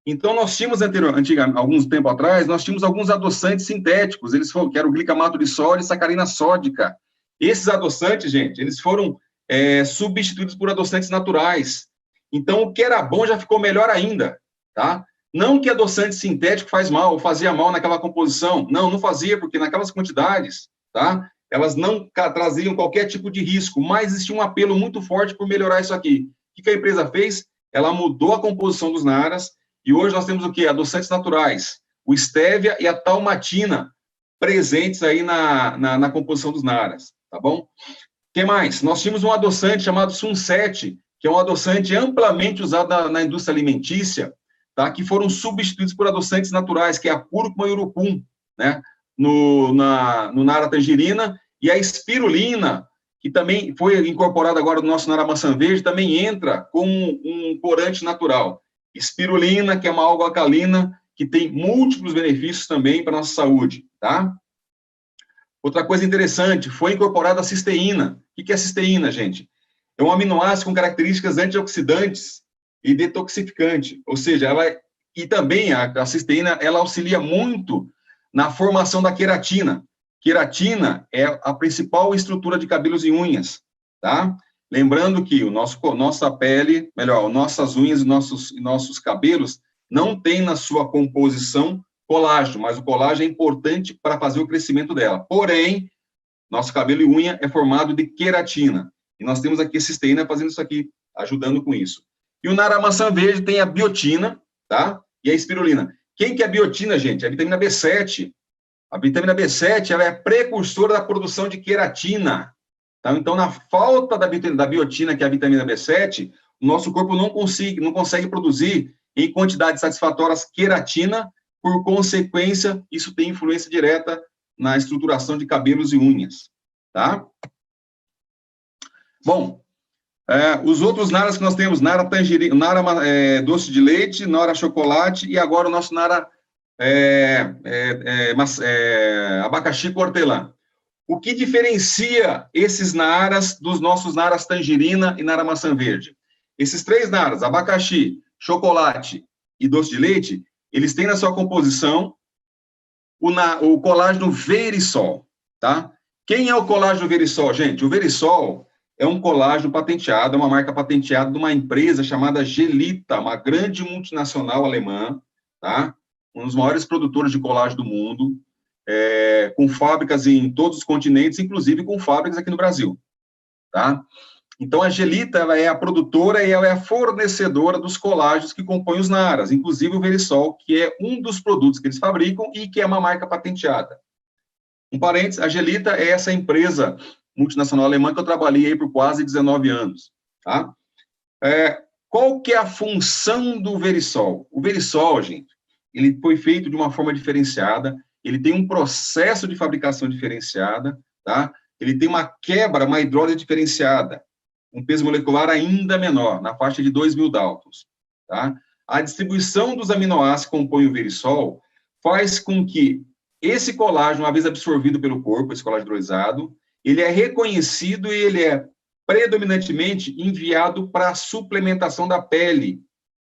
Então, nós tínhamos alguns tempo atrás, nós tínhamos alguns adoçantes sintéticos, que eram o glicamato de sódio e sacarina sódica. Esses adoçantes, gente, eles foram substituídos por adoçantes naturais. Então, o que era bom já ficou melhor ainda, tá? Não que adoçante sintético faz mal, ou fazia mal naquela composição. Não, não fazia, porque naquelas quantidades, tá? Elas não traziam qualquer tipo de risco, mas existia um apelo muito forte por melhorar isso aqui. O que a empresa fez? Ela mudou a composição dos naras, e hoje nós temos o quê? Adoçantes naturais, o estévia e a talmatina presentes aí na composição dos naras, tá bom? O que mais? Nós tínhamos um adoçante chamado Sunset, que é um adoçante amplamente usado na indústria alimentícia, tá? Que foram substituídos por adoçantes naturais, que é a cúrcuma e o urucum, né? No nara tangerina, e a espirulina, que também foi incorporada agora no nosso nara maçã verde, também entra como um corante natural. Espirulina, que é uma alga alcalina, que tem múltiplos benefícios também para a nossa saúde, tá? Outra coisa interessante, foi incorporada a cisteína. O que é a cisteína, gente? É um aminoácido com características antioxidantes e detoxificante, ou seja, e também a cisteína, ela auxilia muito na formação da queratina. Queratina é a principal estrutura de cabelos e unhas, tá? Lembrando que nossa pele, melhor, nossas unhas e nossos cabelos não tem na sua composição colágeno, mas o colágeno é importante para fazer o crescimento dela. Porém, nosso cabelo e unha é formado de queratina. E nós temos aqui a cisteína fazendo isso aqui, ajudando com isso. E o nara maçã verde tem a biotina, tá? E a espirulina. Quem que é a biotina, gente? É a vitamina B7. A vitamina B7, ela é precursora da produção de queratina. Tá? Então, na falta da biotina, que é a vitamina B7, o nosso corpo não consegue produzir em quantidades satisfatórias queratina. Por consequência, isso tem influência direta na estruturação de cabelos e unhas, tá? Bom, os outros naras que nós temos, nara tangerina, nara doce de leite, nara chocolate, e agora o nosso nara abacaxi com hortelã. O que diferencia esses naras dos nossos naras tangerina e nara maçã verde? Esses três naras, abacaxi, chocolate e doce de leite, eles têm na sua composição o colágeno Verisol, tá? Quem é o colágeno Verisol, gente? O Verisol é um colágeno patenteado, é uma marca patenteada de uma empresa chamada Gelita, uma grande multinacional alemã, tá? Um dos maiores produtores de colágeno do mundo, com fábricas em todos os continentes, inclusive com fábricas aqui no Brasil, tá? Então, a Gelita, ela é a produtora e ela é a fornecedora dos colágenos que compõem os naras, inclusive o Verisol, que é um dos produtos que eles fabricam e que é uma marca patenteada. Um parênteses, a Gelita é essa empresa multinacional alemã que eu trabalhei aí por quase 19 anos, tá? Qual que é a função do Verisol? O Verisol, gente, ele foi feito de uma forma diferenciada, ele tem um processo de fabricação diferenciada, tá? Ele tem uma hidrólise diferenciada, um peso molecular ainda menor, na faixa de 2.000 Daltons, tá? A distribuição dos aminoácidos que compõem o Verisol faz com que esse colágeno, uma vez absorvido pelo corpo, esse colágeno hidrolisado, ele é reconhecido e ele é predominantemente enviado para a suplementação da pele,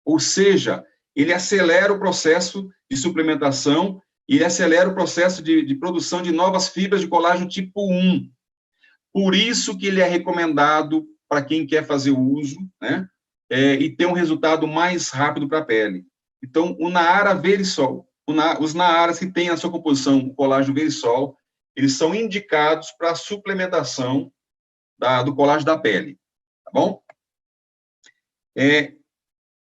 ou seja, ele acelera o processo de suplementação e ele acelera o processo de produção de novas fibras de colágeno tipo 1. Por isso que ele é recomendado para quem quer fazer o uso, né, e ter um resultado mais rápido para a pele. Então, o Naara Verisol, os Naaras que têm na sua composição o colágeno Verisol, eles são indicados para a suplementação do colágeno da pele, tá bom?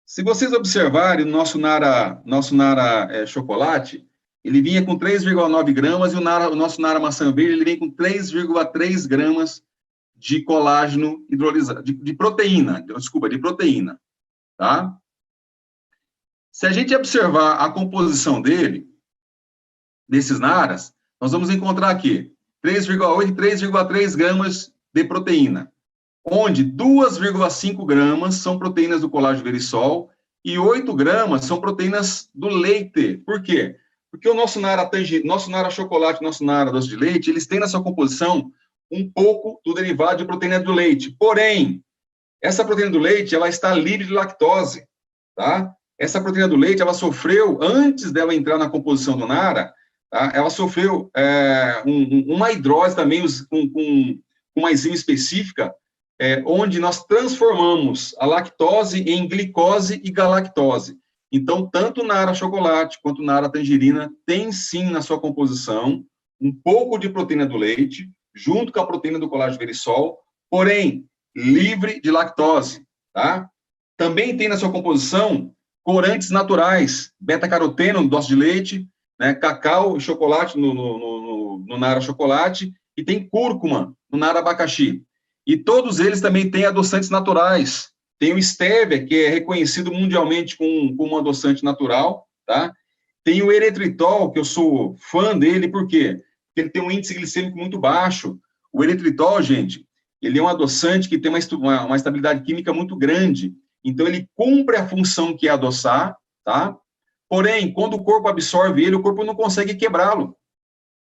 Se vocês observarem, o nosso Nara chocolate, ele vinha com 3,9 gramas, e o nosso Nara maçã verde, ele vem com 3,3 gramas de colágeno hidrolisado, de proteína, tá? Se a gente observar a composição desses naras, nós vamos encontrar aqui 3,8 e 3,3 gramas de proteína, onde 2,5 gramas são proteínas do colágeno Verisol e 8 gramas são proteínas do leite. Por quê? Porque o nosso nara chocolate, nosso nara doce de leite, eles têm na sua composição um pouco do derivado de proteína do leite. Porém, essa proteína do leite, ela está livre de lactose, tá? Essa proteína do leite, ela sofreu, antes dela entrar na composição do nara, tá? Ela sofreu uma hidrólise também com uma enzima específica, onde nós transformamos a lactose em glicose e galactose. Então, tanto o nara chocolate quanto o nara tangerina tem, sim, na sua composição, um pouco de proteína do leite, junto com a proteína do colágeno Verisol, porém, livre de lactose, tá? Também tem na sua composição corantes naturais, beta-caroteno no doce de leite, né, cacau e chocolate no nara chocolate, e tem cúrcuma no nara abacaxi. E todos eles também têm adoçantes naturais. Tem o stevia, que é reconhecido mundialmente como um adoçante natural, tá? Tem o eritritol, que eu sou fã dele, por quê? Porque ele tem um índice glicêmico muito baixo. O eritritol, gente, ele é um adoçante que tem uma estabilidade química muito grande. Então, ele cumpre a função que é adoçar, tá? Porém, quando o corpo absorve ele, o corpo não consegue quebrá-lo.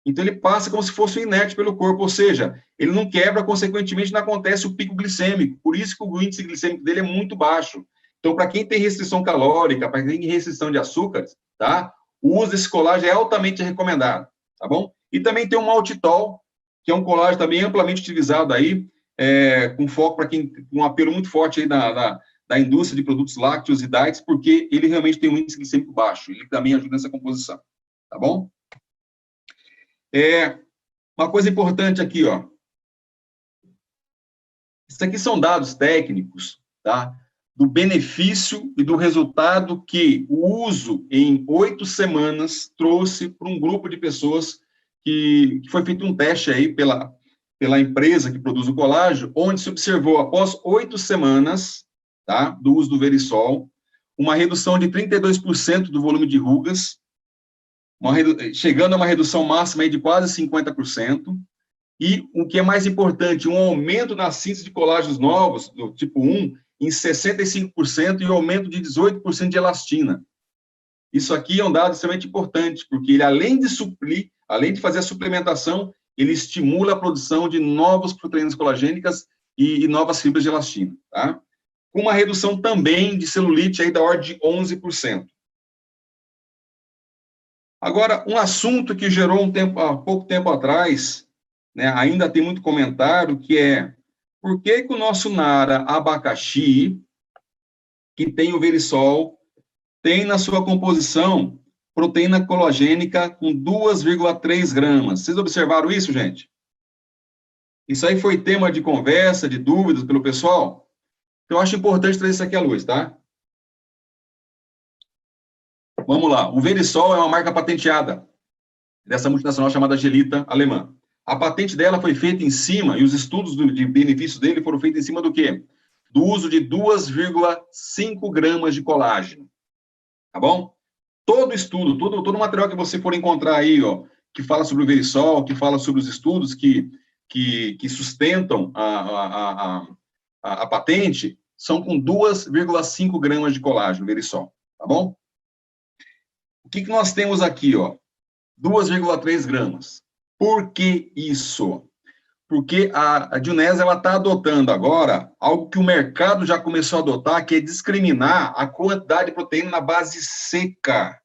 Então, ele passa como se fosse inerte pelo corpo, ou seja, ele não quebra, consequentemente, não acontece o pico glicêmico. Por isso que o índice glicêmico dele é muito baixo. Então, para quem tem restrição calórica, para quem tem restrição de açúcares, tá? O uso desse colágeno é altamente recomendado, tá bom? E também tem o maltitol, que é um colágeno também amplamente utilizado aí, com foco para quem, um apelo muito forte aí da indústria de produtos lácteos e diets, porque ele realmente tem um índice glicêmico baixo, ele também ajuda nessa composição, tá bom? Uma coisa importante aqui, ó. Isso aqui são dados técnicos, tá? Do benefício e do resultado que o uso em 8 semanas trouxe para um grupo de pessoas que foi feito um teste aí pela empresa que produz o colágeno, onde se observou, após 8 semanas, tá, do uso do Verisol, uma redução de 32% do volume de rugas, chegando a uma redução máxima aí de quase 50%, e o que é mais importante, um aumento na síntese de colágenos novos, do tipo 1, em 65% e um aumento de 18% de elastina. Isso aqui é um dado extremamente importante, porque ele, além de suprir, além de fazer a suplementação, ele estimula a produção de novas proteínas colagênicas e novas fibras de elastina, tá? Com uma redução também de celulite aí da ordem de 11%. Agora, um assunto que gerou há pouco tempo atrás, né, ainda tem muito comentário, que é por que o nosso Nara abacaxi, que tem o Verisol, tem na sua composição proteína colagênica com 2,3 gramas. Vocês observaram isso, gente? Isso aí foi tema de conversa, de dúvidas pelo pessoal? Então, eu acho importante trazer isso aqui à luz, tá? Vamos lá. O Verisol é uma marca patenteada dessa multinacional chamada Gelita, alemã. A patente dela foi feita em cima, e os estudos de benefícios dele foram feitos em cima do quê? Do uso de 2,5 gramas de colágeno. Tá bom? Todo estudo, todo material que você for encontrar aí, ó, que fala sobre o Verisol, que fala sobre os estudos que sustentam a patente, são com 2,5 gramas de colágeno, Verisol. Tá bom? O que nós temos aqui, ó? 2,3 gramas. Por que isso? Porque a Dionese está adotando agora algo que o mercado já começou a adotar, que é discriminar a quantidade de proteína na base seca,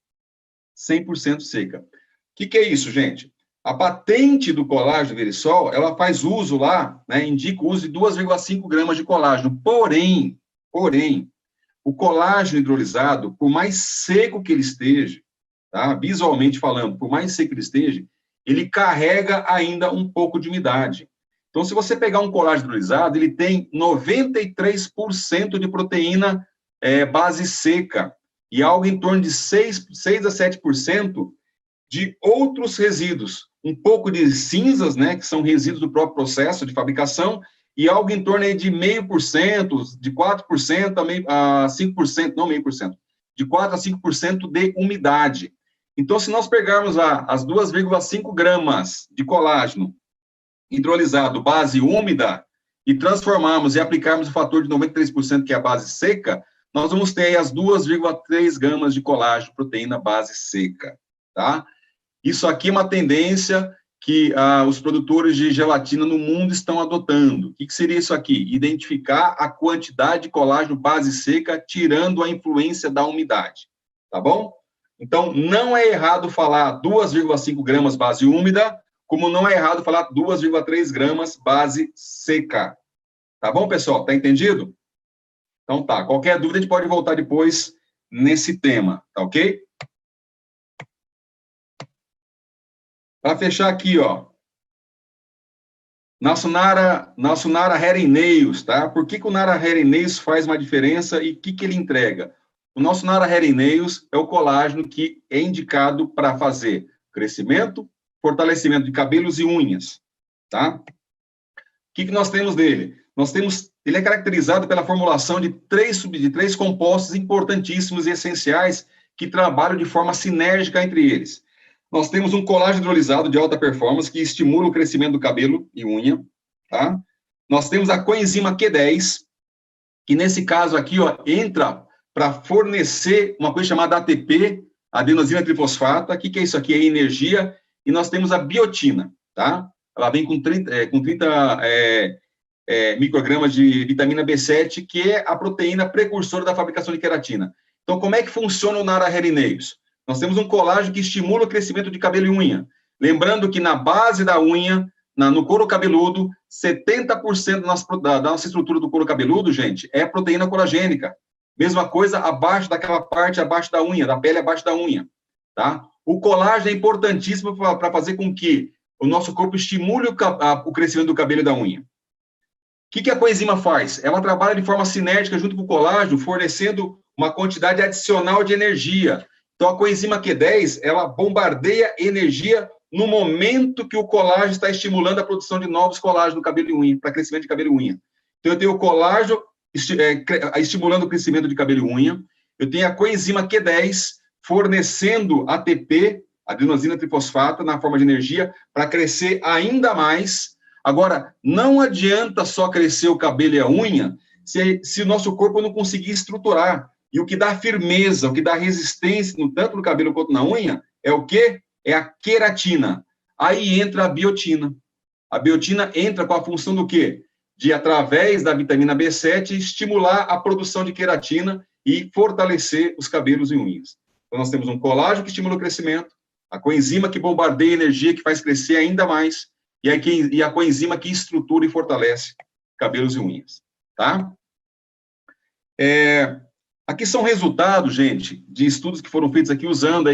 100% seca. O que é isso, gente? A patente do colágeno Verisol, ela faz uso lá, né, indica o uso de 2,5 gramas de colágeno. Porém, o colágeno hidrolisado, por mais seco que ele esteja, tá, visualmente falando, por mais seco que ele esteja, ele carrega ainda um pouco de umidade. Então, se você pegar um colágeno hidrolisado, ele tem 93% de proteína base seca e algo em torno de 6 a 7% de outros resíduos. Um pouco de cinzas, né, que são resíduos do próprio processo de fabricação, e algo em torno aí de 0,5%, de 4% a 5%, não 0,5%, de 4% a 5% de umidade. Então, se nós pegarmos as 2,5 gramas de colágeno hidrolisado, base úmida, e transformarmos e aplicarmos o fator de 93%, que é a base seca, nós vamos ter aí as 2,3 gramas de colágeno, proteína base seca, tá? Isso aqui é uma tendência que os produtores de gelatina no mundo estão adotando. O que seria isso aqui? Identificar a quantidade de colágeno base seca, tirando a influência da umidade, tá bom? Então, não é errado falar 2,5 gramas base úmida, como não é errado falar 2,3 gramas base seca. Tá bom, pessoal? Tá entendido? Então tá. Qualquer dúvida, a gente pode voltar depois nesse tema, tá ok? Para fechar aqui, ó. Nosso Nara Hair Nails, tá? Por que o Nara Hair Nails faz uma diferença e o que ele entrega? O nosso Nara Hair Nails é o colágeno que é indicado para fazer crescimento, fortalecimento de cabelos e unhas, tá? O que nós temos dele? Ele é caracterizado pela formulação de três compostos importantíssimos e essenciais que trabalham de forma sinérgica entre eles. Nós temos um colágeno hidrolisado de alta performance que estimula o crescimento do cabelo e unha, tá? Nós temos a coenzima Q10, que nesse caso aqui, ó, entra para fornecer uma coisa chamada ATP, adenosina trifosfata. O que é isso aqui? É energia e nós temos a biotina, tá? Ela vem com 30 microgramas de vitamina B7, que é a proteína precursora da fabricação de queratina. Então, como é que funciona o Nara Hair Nails? Nós temos um colágeno que estimula o crescimento de cabelo e unha. Lembrando que na base da unha, no couro cabeludo, 70% da nossa estrutura do couro cabeludo, gente, é proteína colagênica. Mesma coisa abaixo daquela parte, abaixo da unha, da pele abaixo da unha, tá? O colágeno é importantíssimo para fazer com que o nosso corpo estimule o crescimento do cabelo e da unha. O que a coenzima faz? Ela trabalha de forma cinética junto com o colágeno, fornecendo uma quantidade adicional de energia. Então, a coenzima Q10, ela bombardeia energia no momento que o colágeno está estimulando a produção de novos colágenos no cabelo e unha, para crescimento de cabelo e unha. Então, eu tenho o colágeno estimulando o crescimento de cabelo e unha, eu tenho a coenzima Q10 fornecendo ATP, adenosina trifosfato, na forma de energia, para crescer ainda mais. Agora, não adianta só crescer o cabelo e a unha se o nosso corpo não conseguir estruturar. E o que dá firmeza, o que dá resistência, tanto no cabelo quanto na unha, é o quê? É a queratina. Aí entra a biotina. A biotina entra com a função do quê? De, através da vitamina B7, estimular a produção de queratina e fortalecer os cabelos e unhas. Então, nós temos um colágeno que estimula o crescimento, a coenzima que bombardeia energia, que faz crescer ainda mais, e a coenzima que estrutura e fortalece cabelos e unhas, tá? Aqui são resultados, gente, de estudos que foram feitos aqui usando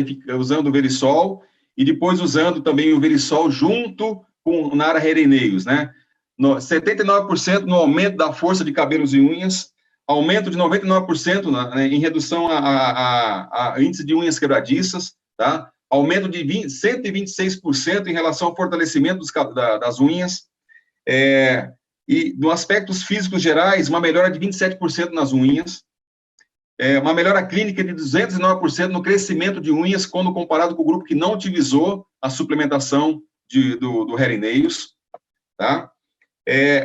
o Verisol, e depois usando também o Verisol junto com o Nara Hair Nails, né? 79% no aumento da força de cabelos e unhas, aumento de 99% em redução a índice de unhas quebradiças, tá? Aumento de 126% em relação ao fortalecimento das unhas, e nos aspectos físicos gerais, uma melhora de 27% nas unhas, uma melhora clínica de 209% no crescimento de unhas, quando comparado com o grupo que não utilizou a suplementação do Hair Nails, tá?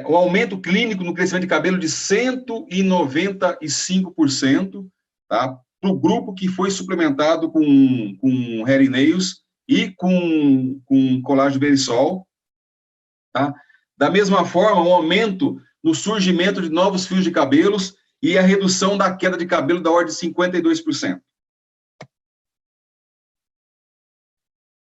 O aumento clínico no crescimento de cabelo de 195%, tá? Para o grupo que foi suplementado com Hair Nails e com colágeno Verisol, tá? Da mesma forma, um aumento no surgimento de novos fios de cabelos e a redução da queda de cabelo da ordem de 52%.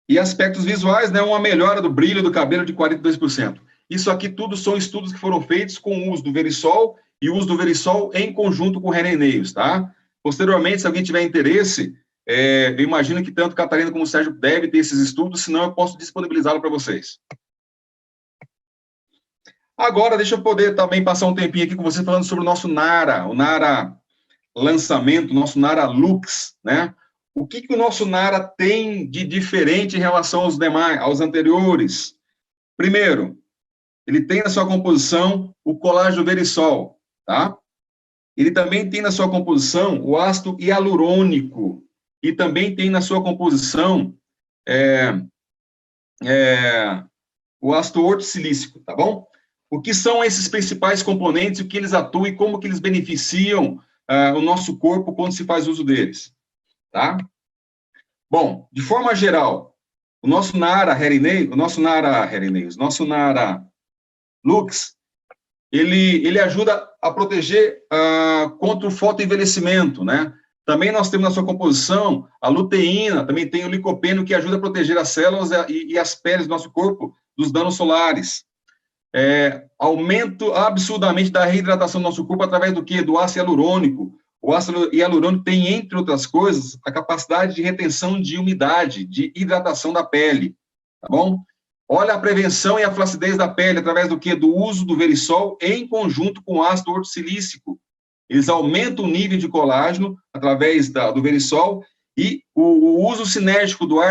E aspectos visuais, né, uma melhora do brilho do cabelo de 42%. Isso aqui tudo são estudos que foram feitos com o uso do Verisol e o uso do Verisol em conjunto com o Hair Nails, tá? Posteriormente, se alguém tiver interesse, eu imagino que tanto Catarina como o Sérgio deve ter esses estudos, senão eu posso disponibilizá-lo para vocês. Agora, deixa eu poder também passar um tempinho aqui com você falando sobre o nosso Nara, o Nara lançamento, o nosso Nara Lux, né? O que o nosso Nara tem de diferente em relação aos demais, aos anteriores? Primeiro, ele tem na sua composição o colágeno Verisol, tá? Ele também tem na sua composição o ácido hialurônico, e também tem na sua composição o ácido ortossilícico, tá bom? O que são esses principais componentes, o que eles atuam e como que eles beneficiam o nosso corpo quando se faz uso deles, tá? Bom, de forma geral, o nosso Nara Hair Nails, o nosso Nara Lux, ele ajuda a proteger contra o fotoenvelhecimento, né? Também nós temos na sua composição a luteína, também tem o licopeno, que ajuda a proteger as células e as peles do nosso corpo dos danos solares. Aumento absurdamente da reidratação do nosso corpo através do quê? Do ácido hialurônico. O ácido hialurônico tem, entre outras coisas, a capacidade de retenção de umidade, de hidratação da pele, tá bom? Olha a prevenção e a flacidez da pele através do quê? Do uso do Verisol em conjunto com o ácido ortossilícico. Eles aumentam o nível de colágeno através do Verisol, e o uso sinérgico do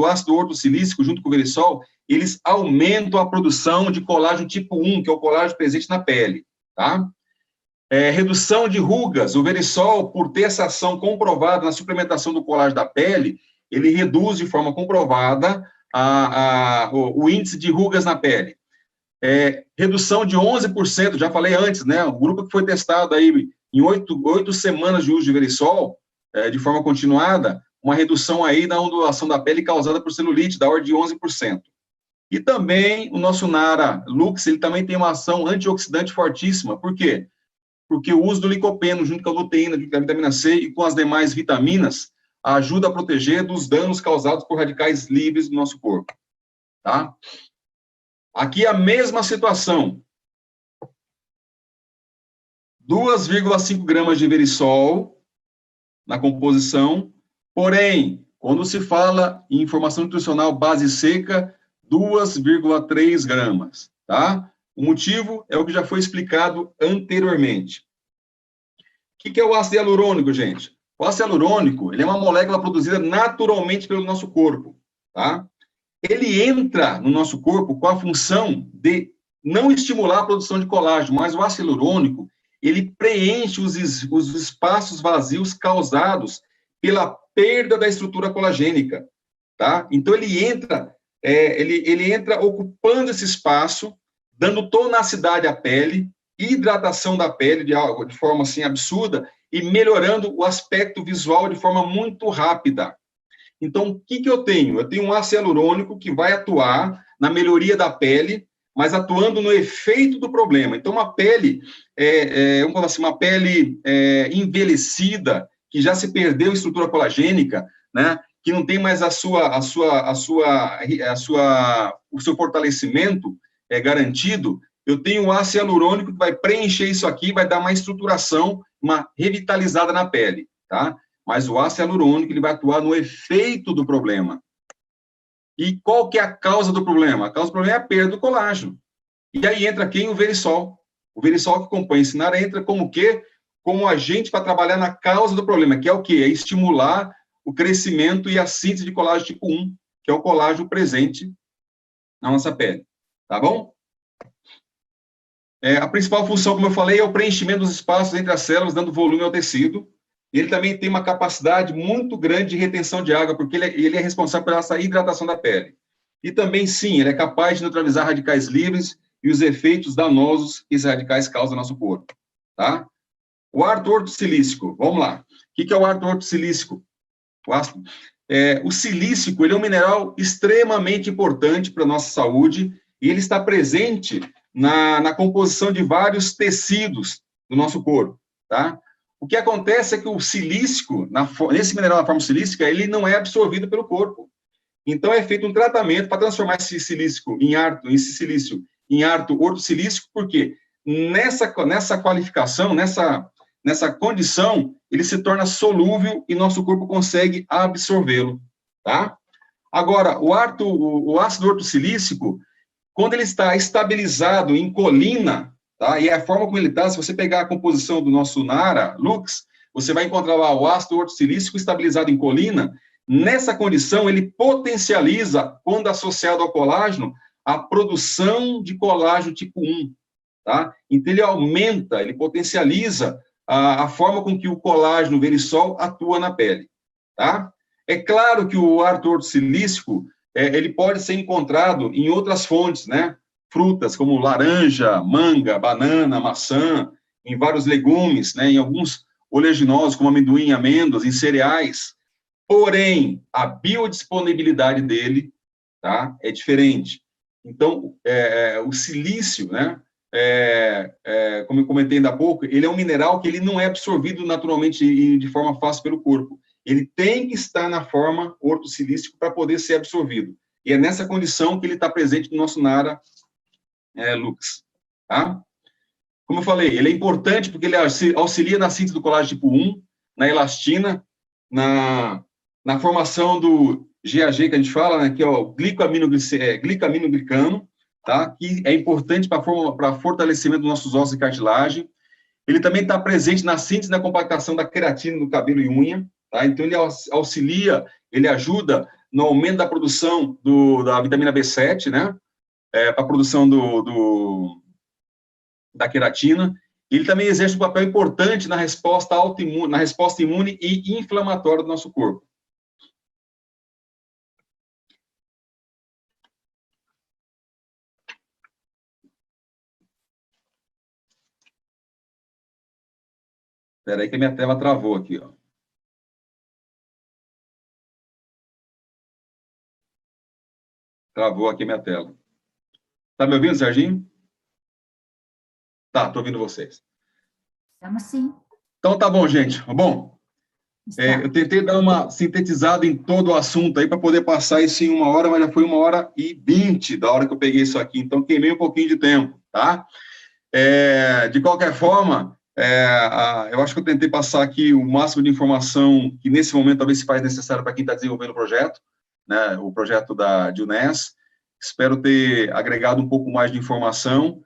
ácido ortossilícico junto com o Verisol, eles aumentam a produção de colágeno tipo 1, que é o colágeno presente na pele, tá? Redução de rugas, o Verisol, por ter essa ação comprovada na suplementação do colágeno da pele, ele reduz de forma comprovada o índice de rugas na pele. Redução de 11%, já falei antes, né? O grupo que foi testado aí em 8 semanas de uso de Verisol, de forma continuada, uma redução aí na ondulação da pele causada por celulite, da ordem de 11%. E também o nosso Nara Lux, ele também tem uma ação antioxidante fortíssima. Por quê? Porque o uso do licopeno, junto com a luteína, junto com a vitamina C e com as demais vitaminas, ajuda a proteger dos danos causados por radicais livres do nosso corpo. Tá? Aqui a mesma situação. 2,5 gramas de verisol na composição, porém, quando se fala em informação nutricional base seca, 2,3 gramas, tá? O motivo é o que já foi explicado anteriormente. O que é o ácido hialurônico, gente? O ácido hialurônico, ele é uma molécula produzida naturalmente pelo nosso corpo, tá? Ele entra no nosso corpo com a função de não estimular a produção de colágeno, mas o ácido hialurônico, ele preenche os espaços vazios causados pela perda da estrutura colagênica, tá? Então, ele entra ocupando esse espaço, dando tonacidade à pele, hidratação da pele de forma, assim, absurda, e melhorando o aspecto visual de forma muito rápida. Então, o que eu tenho? Eu tenho um ácido hialurônico que vai atuar na melhoria da pele, mas atuando no efeito do problema. Então, uma pele, vamos falar assim, uma pele envelhecida, que já se perdeu estrutura colagênica, né, que não tem mais o seu fortalecimento garantido, eu tenho um ácido hialurônico que vai preencher isso aqui, vai dar uma estruturação, uma revitalizada na pele, tá? Mas o ácido hialurônico, ele vai atuar no efeito do problema. E qual que é a causa do problema? A causa do problema é a perda do colágeno. E aí entra quem? O verisol. O verisol que compõe esse Nara entra como o quê? Como agente para trabalhar na causa do problema, que é o quê? É estimular o crescimento e a síntese de colágeno tipo 1, que é o colágeno presente na nossa pele. Tá bom? A principal função, como eu falei, é o preenchimento dos espaços entre as células, dando volume ao tecido. Ele também tem uma capacidade muito grande de retenção de água, porque ele é responsável por essa hidratação da pele. E também, sim, ele é capaz de neutralizar radicais livres e os efeitos danosos que esses radicais causam no nosso corpo. Tá? O ácido ortossilícico, vamos lá. O que é o ácido ortossilícico? O silícico, ele é um mineral extremamente importante para a nossa saúde e ele está presente na composição de vários tecidos do nosso corpo, tá? O que acontece é que o silícico, nesse mineral na forma silícica, ele não é absorvido pelo corpo. Então, é feito um tratamento para transformar esse silício em ácido ortossilícico, porque nessa qualificação, nessa condição, ele se torna solúvel e nosso corpo consegue absorvê-lo, tá? Agora, o ácido ortossilícico, quando ele está estabilizado em colina, tá? E a forma como ele está, se você pegar a composição do nosso Nara Lux, você vai encontrar lá o ácido ortossilícico estabilizado em colina. Nessa condição, ele potencializa, quando associado ao colágeno, a produção de colágeno tipo 1, tá? Então, ele aumenta, ele potencializa a forma com que o colágeno verisol atua na pele, tá? É claro que o ácido ortossilícico, ele pode ser encontrado em outras fontes, né? Frutas como laranja, manga, banana, maçã, em vários legumes, né? Em alguns oleaginosos, como amendoim, amêndoas, em cereais. Porém, a biodisponibilidade dele, tá, é diferente. Então, o silício, né? Como eu comentei ainda há pouco, ele é um mineral que ele não é absorvido naturalmente e de forma fácil pelo corpo. Ele tem que estar na forma ortossilícico para poder ser absorvido. E é nessa condição que ele está presente no nosso Nara Lux. Tá? Como eu falei, ele é importante porque ele auxilia na síntese do colágeno tipo 1, na elastina, na formação do GAG, que a gente fala, né, que é o glicaminoglicano, tá? Que é importante para fortalecimento dos nossos ossos e cartilagem. Ele também está presente na síntese e na compactação da queratina do cabelo e unha, tá? Então, ele auxilia, ele ajuda no aumento da produção da vitamina B7, né? Para a produção da queratina. Ele também exerce um papel importante na resposta autoimune, na resposta imune e inflamatória do nosso corpo. Espera aí que a minha tela travou aqui, ó. Travou aqui minha tela. Tá me ouvindo, Serginho? Tá, tô ouvindo vocês. Estamos sim. Então tá bom, gente. Bom, eu tentei dar uma sintetizada em todo o assunto aí para poder passar isso em 1 hora, mas já foi 1h20 da hora que eu peguei isso aqui, então queimei um pouquinho de tempo, tá? De qualquer forma, eu acho que eu tentei passar aqui o máximo de informação que nesse momento talvez se faz necessário para quem está desenvolvendo o projeto, né? O projeto de UNES. Espero ter agregado um pouco mais de informação.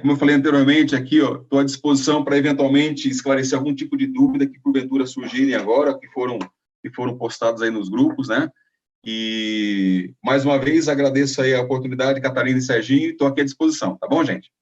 Como eu falei anteriormente aqui, estou à disposição para eventualmente esclarecer algum tipo de dúvida que porventura surgirem agora, que foram postados aí nos grupos, né? E, mais uma vez, agradeço aí a oportunidade, Catarina e Serginho, e estou aqui à disposição, tá bom, gente?